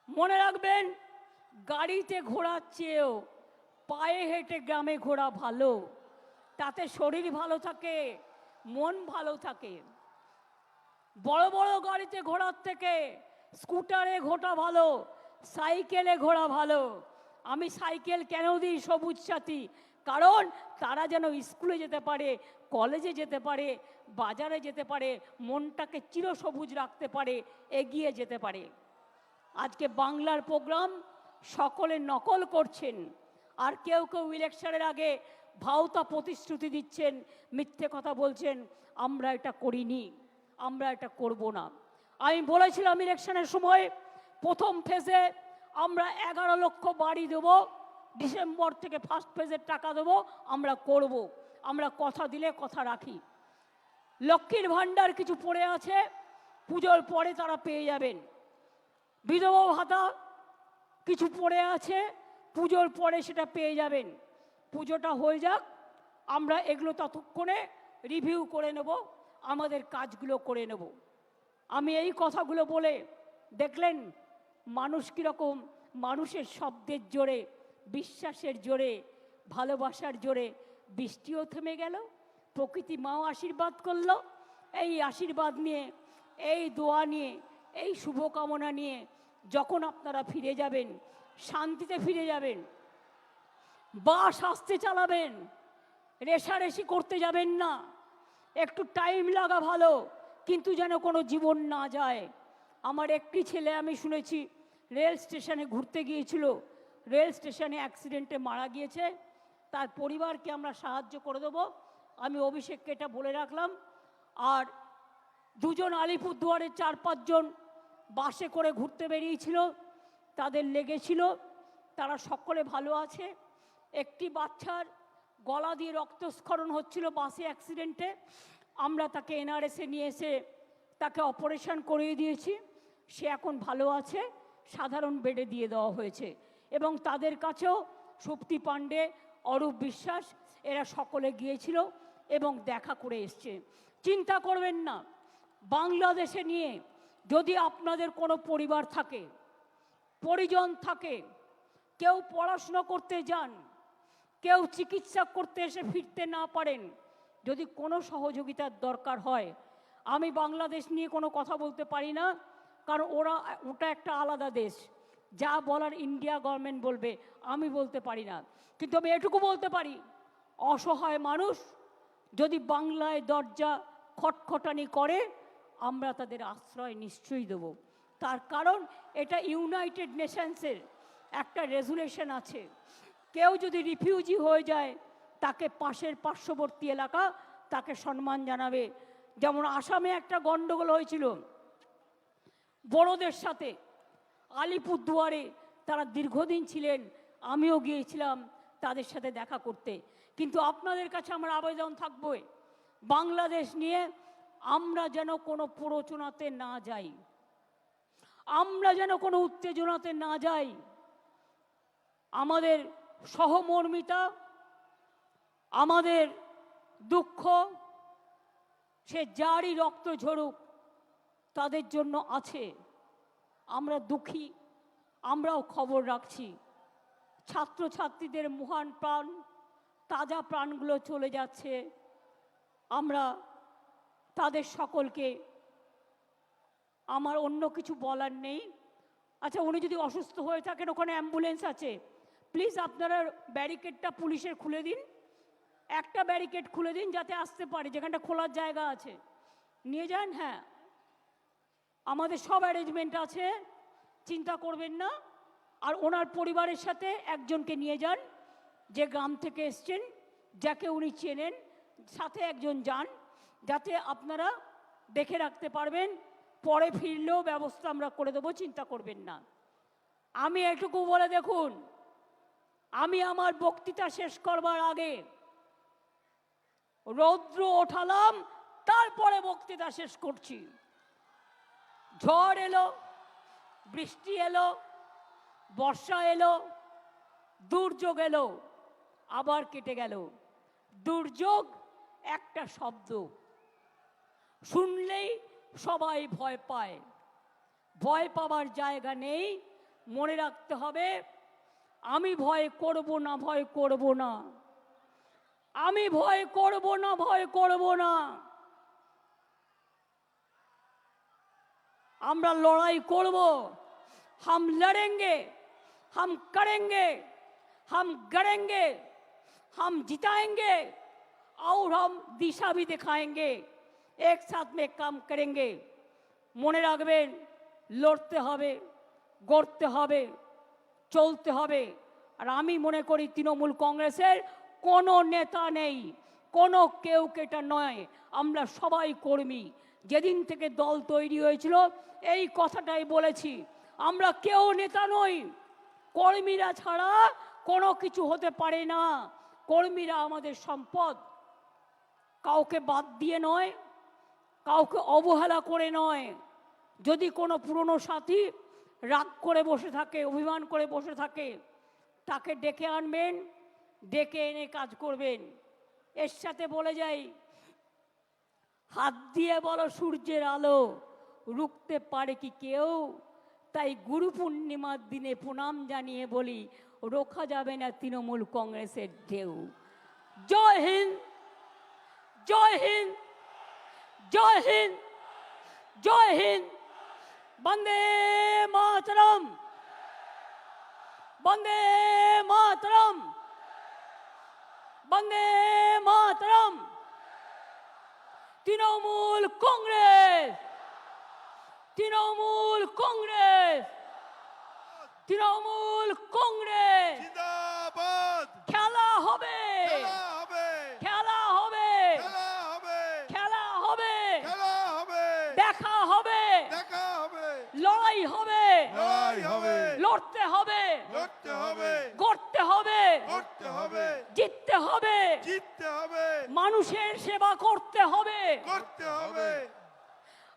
মনে রাখবেন, গাড়িতে ঘোরার চেয়েও পায়ে হেঁটে গ্রামে ঘোরা ভালো। তাতে শরীর ভালো থাকে, মন ভালো থাকে। বড় বড় গাড়িতে ঘোরার থেকে স্কুটারে ঘোরা ভালো, সাইকেলে ঘোরা ভালো। আমি সাইকেল কেন দিই সবুজ সাথী? কারণ তারা যেন স্কুলে যেতে পারে, কলেজে যেতে পারে, বাজারে যেতে পারে, মনটাকে চিরসবুজ রাখতে পারে, এগিয়ে যেতে পারে। আজকে বাংলার প্রোগ্রাম সকলে নকল করছেন, আর কেউ কেউ ইলেকশনের আগে ভাওতা প্রতিশ্রুতি দিচ্ছেন, মিথ্যে কথা বলছেন, আমরা এটা করিনি, আমরা এটা করব না। আমি বলেছিলাম ইলেকশনের সময় প্রথম ফেজে আমরা 11 লক্ষ বাড়ি দেব, ডিসেম্বর থেকে ফার্স্ট ফেজের টাকা দেবো, আমরা করব, আমরা কথা দিলে কথা রাখি। লক্ষ্মীর ভাণ্ডার কিছু পড়ে আছে, পুজোর পরে তারা পেয়ে যাবেন। বিধবা ভাতা কিছু পড়ে আছে, পুজোর পরে সেটা পেয়ে যাবেন। পুজোটা হয়ে যাক, আমরা এগুলো ততক্ষণে রিভিউ করে নেব, আমাদের কাজগুলো করে নেব। আমি এই কথাগুলো বলে দেখলেন মানুষ কীরকম মানুষের শব্দের জোরে, বিশ্বাসের জোরে, ভালোবাসার জোরে বৃষ্টিও থেমে গেল, প্রকৃতি মাও আশীর্বাদ করলো। এই আশীর্বাদ নিয়ে, এই দোয়া নিয়ে, এই শুভকামনা নিয়ে যখন আপনারা ফিরে যাবেন, শান্তিতে ফিরে যাবেন, বাস আস্তে চালাবেন, রেষারেষি করতে যাবেন না। একটু টাইম লাগা ভালো, কিন্তু যেন কোনো জীবন না যায়। আমার একটি ছেলে আমি শুনেছি রেল স্টেশনে ঘুরতে গিয়েছিল, রেল স্টেশনে অ্যাক্সিডেন্টে মারা গিয়েছে। তার পরিবারকে আমরা সাহায্য করে দেবো, আমি অভিষেককে এটা বলে রাখলাম। আর দুজন আলিপুরদুয়ারের 4-5 জন বাসে করে ঘুরতে বেরিয়েছিল, তাদের লেগেছিল, তারা সকলে ভালো আছে। একটি বাচ্চার গলা দিয়ে রক্তস্খলন হচ্ছিল বাসে অ্যাক্সিডেন্টে, আমরা তাকে এনআরএসে নিয়ে এসে তাকে অপারেশন করিয়ে দিয়েছি, সে এখন ভালো আছে, সাধারণ বেডে দিয়ে দেওয়া হয়েছে। এবং তাদের কাছেও সুপ্তি পাণ্ডে, অরূপ বিশ্বাস এরা সকলে গিয়েছিল এবং দেখা করে এসছে। চিন্তা করবেন না, বাংলাদেশে নিয়ে যদি আপনাদের কোনো পরিবার থাকে, পরিজন থাকে, কেউ পড়াশুনো করতে যান, কেউ চিকিৎসা করতে এসে ফিরতে না পারেন, যদি কোনো সহযোগিতার দরকার হয়, আমি বাংলাদেশ নিয়ে কোনো কথা বলতে পারি না, কারণ ওটা একটা আলাদা দেশ, যা বলার ইন্ডিয়া গভর্নমেন্ট বলবে, আমি বলতে পারি না। কিন্তু আমি এটুকু বলতে পারি, অসহায় মানুষ যদি বাংলায় দরজা খটখটানি করে, আমরা তাদের আশ্রয় নিশ্চয়ই দেব। তার কারণ এটা ইউনাইটেড নেশনসের একটা রেজুলেশন আছে, কেউ যদি রিফিউজি হয়ে যায় তাকে পাশের পার্শ্ববর্তী এলাকা তাকে সম্মান জানাবে। যেমন আসামে একটা গণ্ডগোল হয়েছিল বড়দের সাথে, আলিপুরদুয়ারে তারা দীর্ঘদিন ছিলেন, আমিও গিয়েছিলাম তাদের সাথে দেখা করতে। কিন্তু আপনাদের কাছে আমার আবেদন থাকবে, বাংলাদেশ নিয়ে আমরা যেন কোনো প্ররোচনাতে না যাই, আমরা যেন কোনো উত্তেজনাতে না যাই। আমাদের সহমর্মিতা, আমাদের দুঃখ, সে যারই রক্ত ঝরুক তাদের জন্য আছে। আমরা দুঃখী, আমরাও খবর রাখছি। ছাত্রছাত্রীদের মহান প্রাণ, তাজা প্রাণগুলো চলে যাচ্ছে, আমরা তাদের সকলকে, আমার অন্য কিছু বলার নেই। আচ্ছা, উনি যদি অসুস্থ হয়ে থাকেন, ওখানে অ্যাম্বুলেন্স আছে, প্লিজ আপনারা ব্যারিকেডটা পুলিশের খুলে দিন, একটা ব্যারিকেড খুলে দিন যাতে আসতে পারে, যেখানটা খোলার জায়গা আছে নিয়ে যান। হ্যাঁ, আমাদের সব অ্যারেঞ্জমেন্ট আছে, চিন্তা করবেন না। আর ওনার পরিবারের সাথে একজনকে নিয়ে যান, যে গ্রাম থেকে এসছেন, যাকে উনি চেনেন, সাথে একজন যান, যাতে আপনারা দেখে রাখতে পারবেন, পরে ফিরলেও ব্যবস্থা আমরা করে দেবো, চিন্তা করবেন না। আমি এটুকু বলে দেখুন, আমি আমার বক্তৃতা শেষ করবার আগে রৌদ্র ওঠালাম, তারপরে বক্তৃতা শেষ করছি। ঝড় এলো, বৃষ্টি এলো, বর্ষা এলো, দুর্যোগ এলো, আবার কেটে গেল। দুর্যোগ একটা শব্দ, শুনলেই সবাই ভয় পায়, ভয় পাবার জায়গা নেই। মনে রাখতে হবে, আমি ভয় করব না, ভয় করব না, আমি ভয় করব না, ভয় করব না। আমরা লড়াই করব। हम लड़ेंगे, हम करेंगे, हम गड़ेंगे, हम जिताएंगे और हम दिशा भी दिखाएंगे। एक साथ में काम करेंगे। মনে রাখবেন, লড়তে হবে, গড়তে হবে, চলতে হবে। আর আমি মনে করি তৃণমূল কংগ্রেসের কোনো নেতা নেই, কোনো কেউ কেটা নয়, আমরা সবাই কর্মী। যেদিন থেকে দল তৈরি হয়েছিল এই কথাটাই বলেছি, আমরা কেউ নেতা নই, কর্মীরা ছাড়া কোনো কিছু হতে পারে না। কর্মীরা আমাদের সম্পদ। কাউকে বাদ দিয়ে নয়, কাউকে অবহেলা করে নয়। যদি কোনো পুরনো সাথী রাগ করে বসে থাকে, অভিমান করে বসে থাকে, তাকে ডেকে আনবেন, ডেকে এনে কাজ করবেন। এর সাথে বলে যাই, হাত দিয়ে বলো সূর্যের আলো রুখতে পারে কি কেউ? তাই গুরু পূর্ণিমার দিনে প্রণাম জানিয়ে বলি, রোখা যাবে না তৃণমূল কংগ্রেসের ঢেউ। জয় হিন্দ, জয় হিন্দ, জয় হিন্দ, জয় হিন্দ। বন্দে মাতরম, বন্দে মাতরম, বন্দে মাতরম। তৃণমূল কংগ্রেস, তৃণমূল কংগ্রেস, তৃণমূল কংগ্রেস। জিন্দাবাদ। খেলা হবে, খেলা হবে, খেলা হবে, খেলা হবে, খেলা হবে, খেলা হবে, দেখা হবে, দেখা হবে, লড়াই হবে, লড়াই হবে, লড়তে হবে, লড়তে হবে, গড়তে হবে, করতে হবে, জিততে হবে, জিততে হবে, মানুষের সেবা করতে হবে। করতে হবে।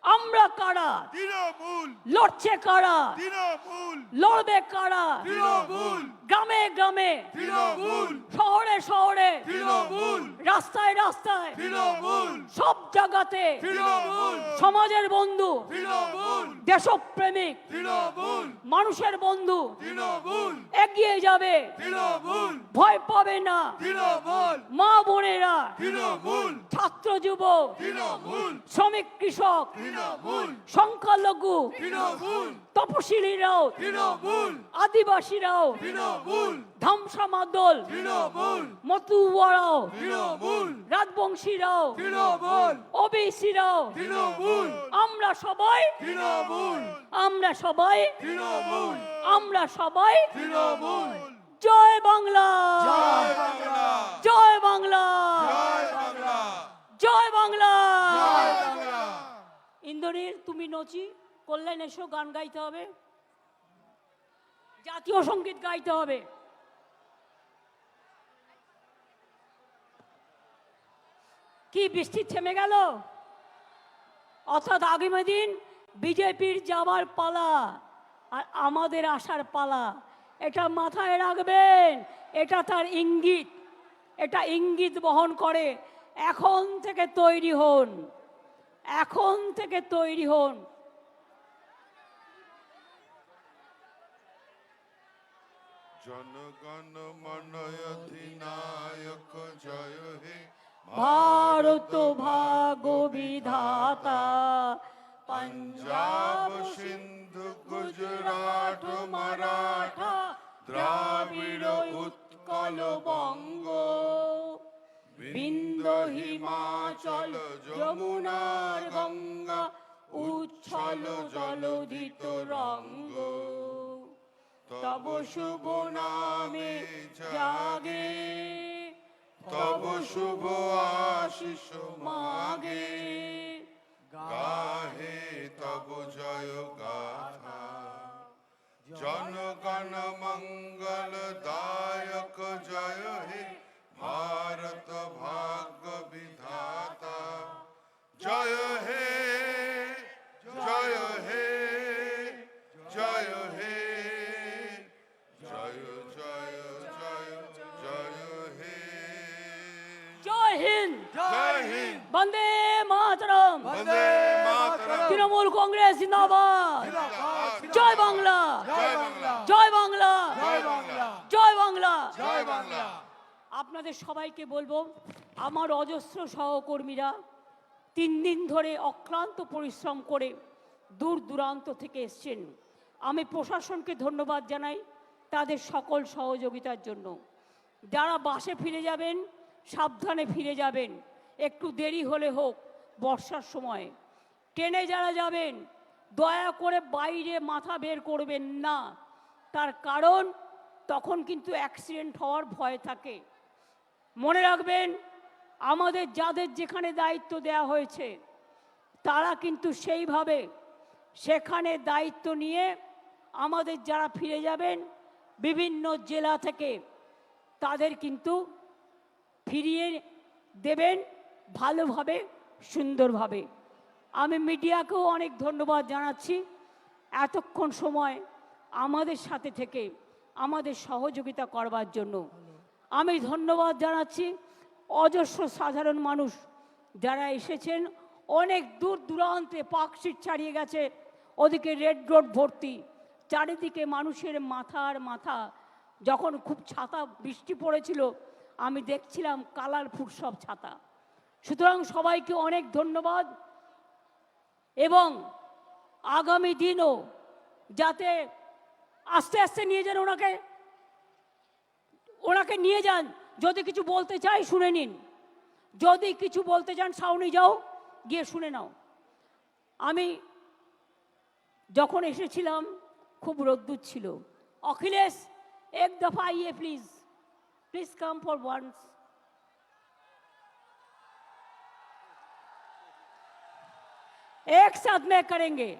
আমরা কারা? তৃণমূল, লড়ছে কারা? তৃণমূল, লড়বে কারা? তৃণমূল, গ্রামে গ্রামে, তৃণমূল, শহরে শহরে, তৃণমূল, রাস্তায় রাস্তায়, তৃণমূল, সব জায়গাতে তৃণমূল, সমাজের বন্ধু, তৃণমূল, দেশপ্রেমিক, তৃণমূল, মানুষের বন্ধু তৃণমূল, এগিয়ে যাবে, তৃণমূল, ভয় পাবে না। তৃণমূল, মা বোনেরা, তৃণমূল, ছাত্র যুবক, তৃণমূল, শ্রমিক কৃষক, তৃণমূল, সংখ্যালঘু, তৃণমূল, তপশিলীরাও, তৃণমূল, আদিবাসীরাও, তৃণমূল, ধামসা মাদল, তৃণমূল, মতুয়ারাও, তৃণমূল, রাজবংশীরাও, তৃণমূল, ওবিসিরাও, তৃণমূল, আমরা সবাই, তৃণমূল, আমরা সবাই, তৃণমূল, আমরা সবাই। তৃণমূল। জয় বাংলা, জয় বাংলা, জয় বাংলা, জয় বাংলা, জয় বাংলা। জয় বাংলা। ইন্দ্রনীল, তুমি নচি কল্যাণ এসো, গান গাইতে হবে, জাতীয় সঙ্গীত গাইতে হবে। কি বৃষ্টি থেমে গেল? অর্থাৎ আগামী দিন বিজেপির যাবার পালা আর আমাদের আসার পালা। এটা মাথায় রাখবেন, এটা তার ইঙ্গিত, এটা ইঙ্গিত বহন করে। এখন থেকে তৈরি হন, এখন থেকে তৈরি হন। জনগণ মন অধিনায়ক জয় হে, ভারত ভাগ্য বিধাতা, পঞ্জাব সিন্ধু গুজরাট মারাঠা, দ্রাবিড় উৎকল বঙ্গ, বিন্দ হিমাচল যমুনার গঙ্গা, উচ্ছল জলধিত রঙ্গ। তব শুভ নামে জাগে, তব শুভ আশিস মাগে। গাহে তব জয় গাথা, জনগণ মঙ্গল দায়ক জয় হে, ভারত ভাগ্য বিধাতা জয় হে, জয় হে, জয় হে, জয় জয় জয় জয় হে। জয় হিন্দ, জয় হিন্দ, বন্দে মাতরম, বন্দে মাতরম, তৃণমূল কংগ্রেস জিন্দাবাদ। জিন্দাবাদ। জয় বাংলা, জয় বাংলা, জয় বাংলা, জয় বাংলা, জয় বাংলা। জয় বাংলা। আপনাদের সবাইকে বলবো, আমার অজস্র সহকর্মীরা 3 দিন ধরে অক্লান্ত পরিশ্রম করে দূর দূরান্ত থেকে এসছেন। আমি প্রশাসনকে ধন্যবাদ জানাই তাদের সকল সহযোগিতার জন্য। যারা বাসে ফিরে যাবেন সাবধানে ফিরে যাবেন, একটু দেরি হলে হোক বর্ষার সময়। ট্রেনে যারা যাবেন দয়া করে বাইরে মাথা বের করবেন না, তার কারণ তখন কিন্তু অ্যাক্সিডেন্ট হওয়ার ভয় থাকে। মনে রাখবেন আমাদের যাদের যেখানে দায়িত্ব দেওয়া হয়েছে তারা কিন্তু সেইভাবে সেখানে দায়িত্ব নিয়ে আমাদের যারা ফিরে যাবেন বিভিন্ন জেলা থেকে তাদের কিন্তু ফিরিয়ে দেবেন ভালোভাবে সুন্দরভাবে। আমি মিডিয়াকেও অনেক ধন্যবাদ জানাচ্ছি এতক্ষণ সময় আমাদের সাথে থেকে আমাদের সহযোগিতা করবার জন্য। আমি ধন্যবাদ জানাচ্ছি অজস্র সাধারণ মানুষ যারা এসেছেন অনেক দূর দূরান্তে, পার্কস্ট্রিট ছাড়িয়ে গেছে, ওদিকে রেড রোড ভর্তি, চারিদিকে মানুষের মাথার মাথা। যখন খুব ছাতা বৃষ্টি পড়েছিল আমি দেখছিলাম কালারফুল সব ছাতা। সুতরাং সবাইকে অনেক ধন্যবাদ এবং আগামী দিনও যাতে আস্তে আস্তে নিয়ে যান ওনাকে নিয়ে যান। যদি কিছু বলতে চাই শুনে নিন, যদি কিছু বলতে চান সাউনি যাও গিয়ে শুনে নাও। আমি যখন এসেছিলাম খুব রোদ্দুর ছিল। অখিলেশ এক দফা আইয়ে please, please come for once. एक साथ में करेंगे,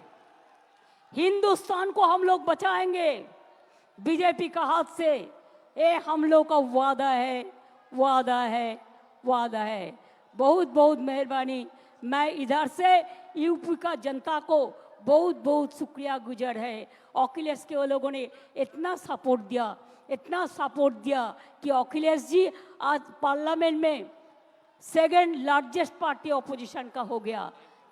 हिंदुस्तान को हम लोग बचाएंगे बीजेपी का हाथ से। ये हम लोग का वादा है, वादा है, वादा है। बहुत बहुत मेहरबानी। मैं इधर से यूपी का जनता को बहुत बहुत शुक्रिया गुजार है। अखिलेश के वो लोगों ने इतना सपोर्ट दिया, इतना सपोर्ट दिया कि अखिलेश जी आज पार्लियामेंट में सेकंड लार्जेस्ट पार्टी ऑपोजिशन का हो गया।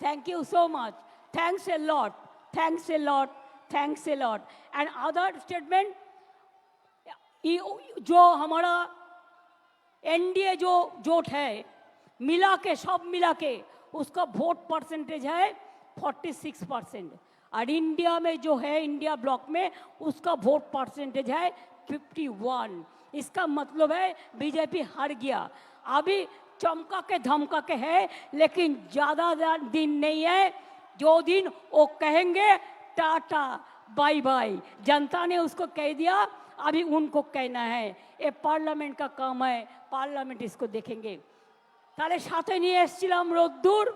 Thank you so much. Thanks a lot. Thanks a lot. Thanks a lot. And other statement, जो हमारा एनडीए जो जोट है मिला के सब मिला के उसका वोट परसेंटेज है 46%। और इंडिया में जो है इंडिया ब्लॉक में उसका वोट परसेंटेज है 51। इसका मतलब है बीजेपी हार गया। अभी चमका के धमका के है, लेकिन ज़्यादा दिन नहीं है जो दिन वो कहेंगे टाटा बाय बाय। जनता ने उसको कह दिया, अभी उनको कहना है। ये पार्लियामेंट का काम है, पार्लियामेंट इसको देखेंगे। তাহলে সাথে নিয়ে এসেছিলাম রোদ্দুর,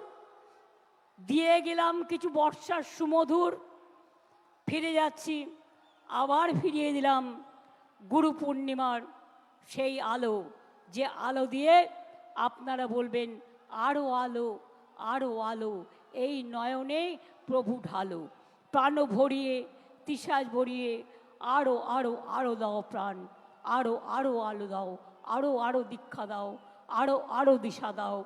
দিয়ে গেলাম কিছু বর্ষার সুমধুর, ফিরে যাচ্ছি আবার ফিরিয়ে দিলাম গুরু পূর্ণিমার সেই আলো, যে আলো দিয়ে আপনারা বলবেন আরও আলো, আরও আলো, এই নয়নে প্রভু ঢালো। প্রাণ ভরিয়ে তিসাজ ভরিয়ে আরও আরও আরও দাও প্রাণ, আরও আরও আলো দাও, আরও আরও দীক্ষা দাও, আরও আরও দিশা দাও,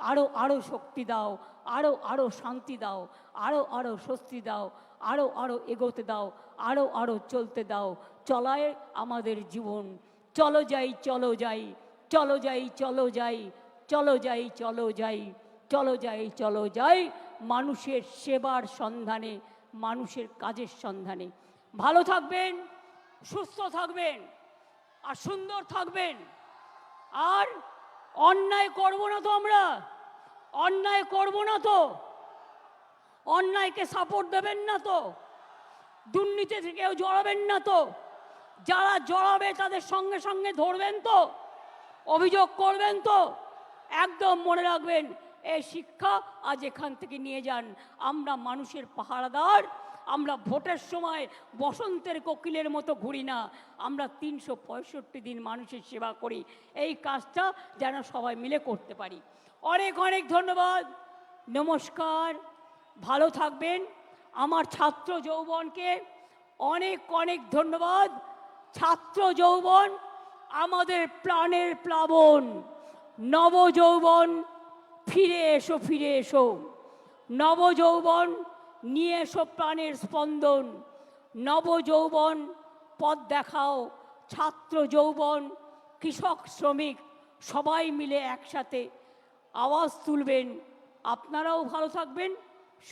আরও আরও শক্তি দাও, আরও আরও শান্তি দাও, আরও আরও স্বস্তি দাও, আরও আরও এগোতে দাও, আরও আরও চলতে দাও। চলায় আমাদের জীবন। চলো যাই, চলো যাই, চলো যাই, চলো যাই, চলো যাই, চলো যাই, চলো যাই, চলো যাই, মানুষের সেবার সন্ধানে, মানুষের কাজের সন্ধানে। ভালো থাকবেন, সুস্থ থাকবেন আর সুন্দর থাকবেন। আর অন্যায় করব না তো, আমরা অন্যায় করব না তো, অন্যায়কে সাপোর্ট দেবেন না তো, দুর্নীতিতে কেউ জড়াবেন না তো, যারা জড়াবে তাদের সঙ্গে সঙ্গে ধরবেন তো, অভিযোগ করবেন তো। একদম মনে রাখবেন এই শিক্ষা আজ এখান থেকে নিয়ে যান। আমরা মানুষের পাহারাদার। আমরা ভোটের সময় বসন্তের কোকিলের মতো ঘুরি না, আমরা 365 দিন মানুষের সেবা করি। এই কাজটা যেন সবাই মিলে করতে পারি। অনেক অনেক ধন্যবাদ, নমস্কার, ভালো থাকবেন। আমার ছাত্র যৌবনকে অনেক অনেক ধন্যবাদ। ছাত্র যৌবন আমাদের প্রাণের প্লাবন। নব যৌবন ফিরে এসো, ফিরে এসো। নব যৌবন নিয়ে এসো প্রাণের স্পন্দন। নব যৌবন পথ দেখাও। ছাত্র যৌবন, কৃষক, শ্রমিক সবাই মিলে একসাথে আওয়াজ তুলবেন। আপনারাও ভালো থাকবেন,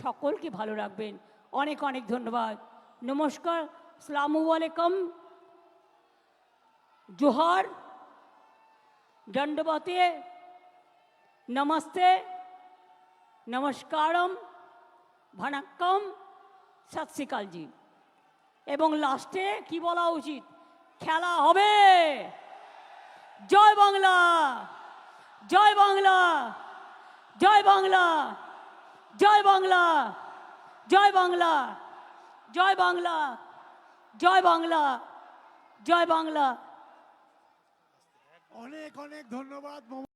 সকলকে ভালো রাখবেন। অনেক অনেক ধন্যবাদ। নমস্কার, আসসালামু আলাইকুম, জোহার, দণ্ডবতে, নমস্তে, নমস্কারম, ভানাক্কম, সত শ্রী আকাল জি। এবং লাস্টে কি বলা উচিত? খেলা হবে। জয় বাংলা, জয় বাংলা, জয় বাংলা, জয় বাংলা, জয় বাংলা, জয় বাংলা, জয় বাংলা, জয় বাংলা। অনেক অনেক ধন্যবাদ।